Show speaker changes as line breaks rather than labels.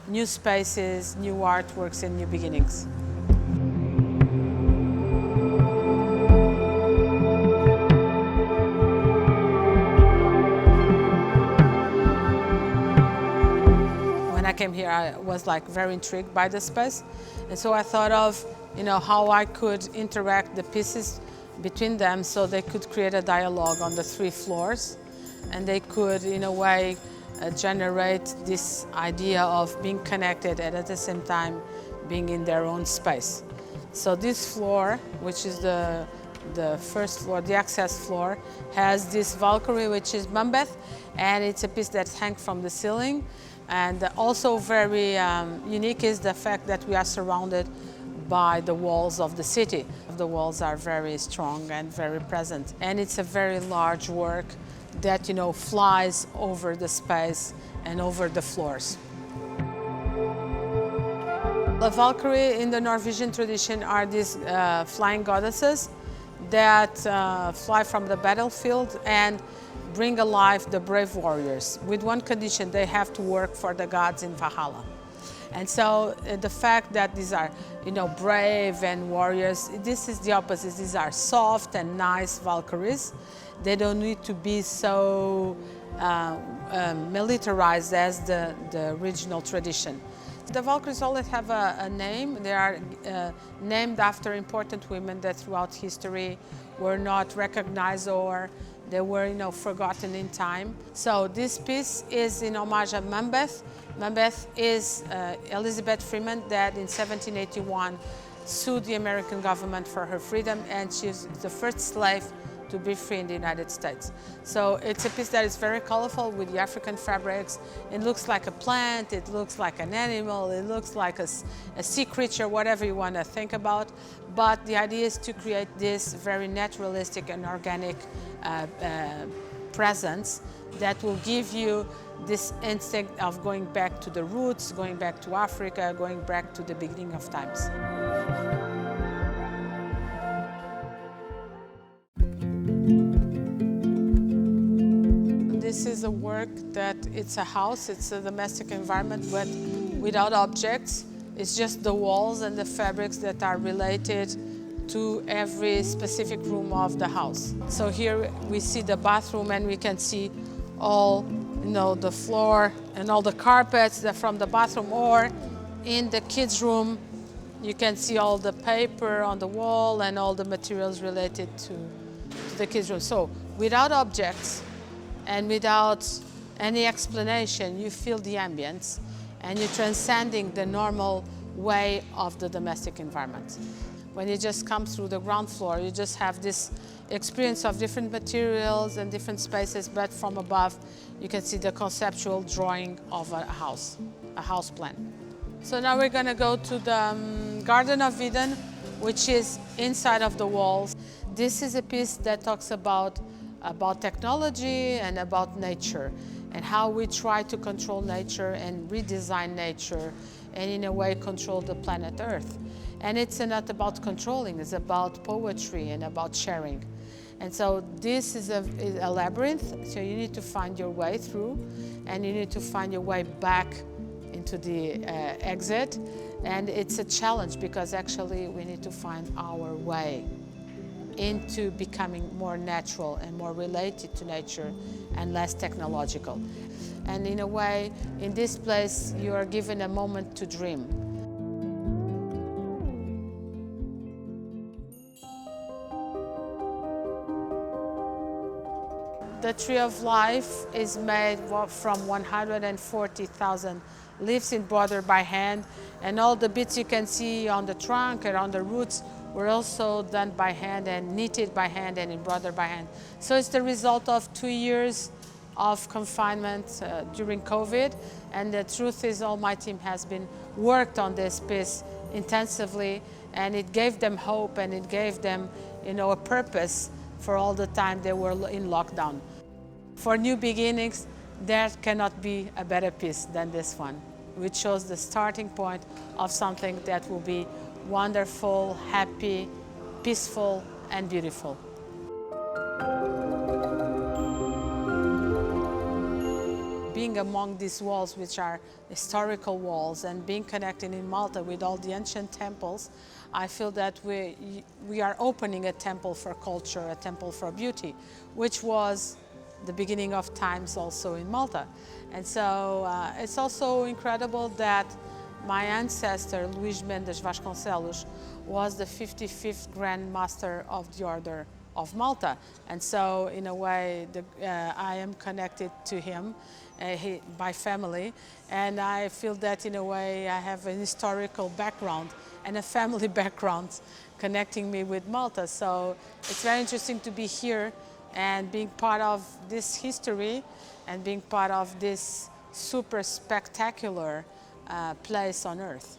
new spaces, new artworks, and new beginnings. When I came here, I was like very intrigued by the space, and so I thought of, how I could interact the pieces between them so they could create a dialogue on the 3 floors, and they could, in a way, generate this idea of being connected and at the same time being in their own space. So this floor, which is the first floor, the access floor, has this Valkyrie, which is Mambeth, and it's a piece that hangs from the ceiling. And also very unique is the fact that we are surrounded by the walls of the city. The walls are very strong and very present. And it's a very large work that, flies over the space and over the floors. The Valkyrie in the Norwegian tradition are these flying goddesses that fly from the battlefield and bring alive the brave warriors. With one condition, they have to work for the gods in Valhalla. And so the fact that these are, brave and warriors, this is the opposite. These are soft and nice Valkyries. They don't need to be so militarized as the original tradition. The Valkyries always have a name. They are named after important women that throughout history were not recognized or they were, forgotten in time. So this piece is in homage of Mambeth. Mambeth is Elizabeth Freeman that in 1781 sued the American government for her freedom, and she's the first slave to be free in the United States. So it's a piece that is very colorful with the African fabrics. It looks like a plant, it looks like an animal, it looks like a sea creature, whatever you want to think about. But the idea is to create this very naturalistic and organic presence that will give you this instinct of going back to the roots, going back to Africa, going back to the beginning of times. This is a work that it's a house, it's a domestic environment, but without objects. It's just the walls and the fabrics that are related to every specific room of the house. So here we see the bathroom and we can see all, the floor and all the carpets that from the bathroom, or in the kids' room, you can see all the paper on the wall and all the materials related to the kids' room. So without objects and without any explanation, you feel the ambience and you're transcending the normal way of the domestic environment. When you just come through the ground floor, you just have this experience of different materials and different spaces, but from above, you can see the conceptual drawing of a house plan. So now we're going to go to the Garden of Eden, which is inside of the walls. This is a piece that talks about technology and about nature and how we try to control nature and redesign nature and in a way control the planet Earth. And it's not about controlling, it's about poetry and about sharing. And so this is a labyrinth, so you need to find your way through and you need to find your way back into the exit. And it's a challenge because actually we need to find our way into becoming more natural and more related to nature and less technological. And in a way, in this place, you are given a moment to dream. The Tree of Life is made from 140,000 leaves embroidered by hand, and all the bits you can see on the trunk and on the roots were also done by hand and knitted by hand and embroidered by hand. So it's the result of 2 years of confinement during COVID, and the truth is all my team has been worked on this piece intensively, and it gave them hope and it gave them, a purpose for all the time they were in lockdown. For new beginnings, there cannot be a better piece than this one, which shows the starting point of something that will be wonderful, happy, peaceful, and beautiful. being among these walls, which are historical walls, and being connected in Malta with all the ancient temples, I feel that we are opening a temple for culture, a temple for beauty, which was the beginning of times also in Malta. And so it's also incredible that my ancestor, Luís Mendes Vasconcelos, was the 55th Grand Master of the Order of Malta. And so in a way, I am connected to him by family. And I feel that in a way I have an historical background and a family background connecting me with Malta. So it's very interesting to be here and being part of this history and being part of this super spectacular place on Earth.